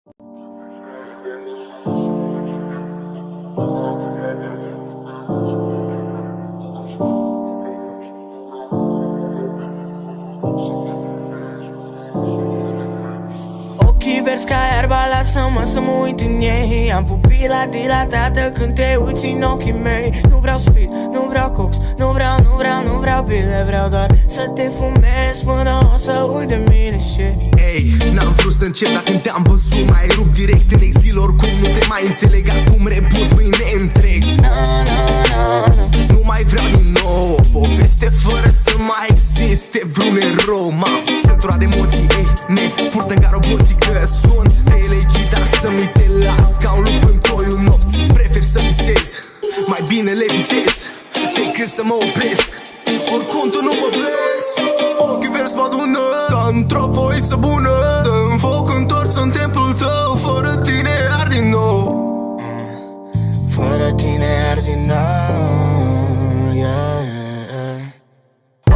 Ochii verzi ca iarba, lasă-mă să mă uit în ei. Am pupila dilatată când te uiți în ochii mei. Nu vreau speed, nu vreau cox, nu vreau bile. Vreau doar să te fumez până o să uit de mine și Ei, n-am vrut să încep, dar când te-am văzut mai rup direct în exil. Oricum nu te mai înțeleg, acum rebut mâine întreg. Nu mai vreau din nou o poveste fără să mai existe vreun erou. M-am săturat de emoții, ei, ne purtă-n ca roboții. Că sunt teleghida să-mi te las ca un lup în toiul nopții. Prefer să visez, mai bine le vitez decât să mă opresc. Oricum tu nu mă vezi, ochii verzi mă adună ca într-o foiță bună. Dă-mi foc, întorți în templul tău, fără tine ard din nou. fără tine ard din nou, yeah.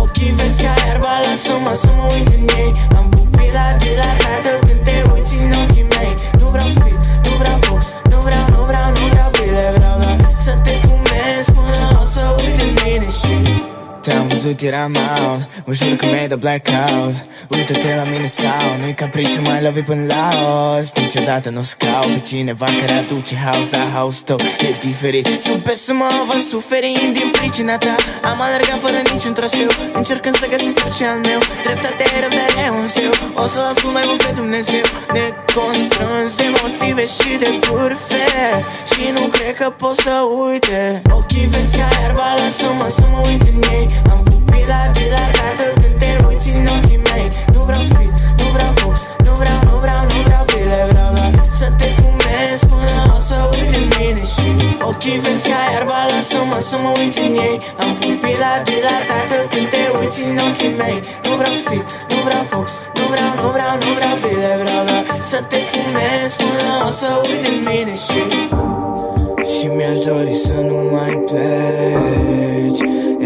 Ochii verzi ca iarba, lasă-mă să mă uit în ei. Am pupila dilatată când te uiți în ochii mei. Nu vreau speed, nu vreau cox, nu vreau bile. Vreau doar să te fumez până o să uit de mine și te-am văzut, eram out, mă jur că mi-ai dat blackout. Uită-te la mine sau nu-i capriciu, mai lovi până la os. Niciodată nu scau pe cineva care aduce house, dar house tău e diferit. Iubesc să mă văd suferind din pricina ta. Am alergat fără niciun traseu, încercând să găsesc tot ce al meu. Dreptatea e răbdare un zeu, o să-l ascult mai mult pe Dumnezeu. Neconstrâns de motive și de bârfe, și nu cred că pot să uite. Ochii verzi ca iarba, lasă-mă să mă uit în ei. Am pupila dilatată când te uiți în ochii mei. Nu vreau speed, nu vreau cox, nu vreau bile. Vreau doar să te fumez până o să uit de mine și ochii verzi ca iarba, lasă-mă să mă uit în ei. Am pupila dilatată când te uiți în ochii mei. Nu vreau speed, nu vreau cox, nu vreau bile. Vreau doar să te fumez până o să uit de mine și mi-aș dori să nu mai pleci.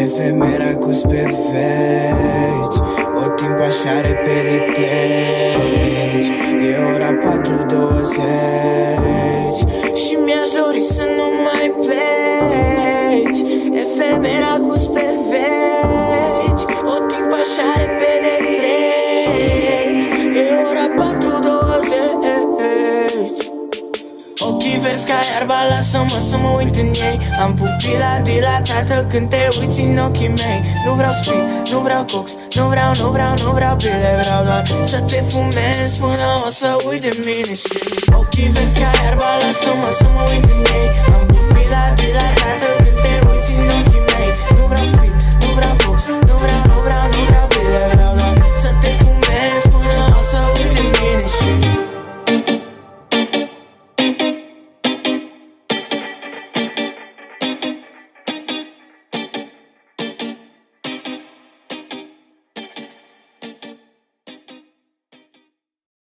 Efemera cu-s pe veci, o timp așa repede treci. E ora 4:20 și mi-aș dori să nu mai pleci. Efemera cu-s pe veci, o timp așa repede treci. E ora 4:20. Ochii verzi ca iarba, lasă-mă să mă uit în ei. Am pupila dilatată când te uiți în ochii mei. Nu vreau speed, nu vreau cox, nu vreau bile. Vreau doar să te fumez până o să uit de mine și ochii verzi ca iarba, lasă-mă să mă uit în ei. Am pupila dilatată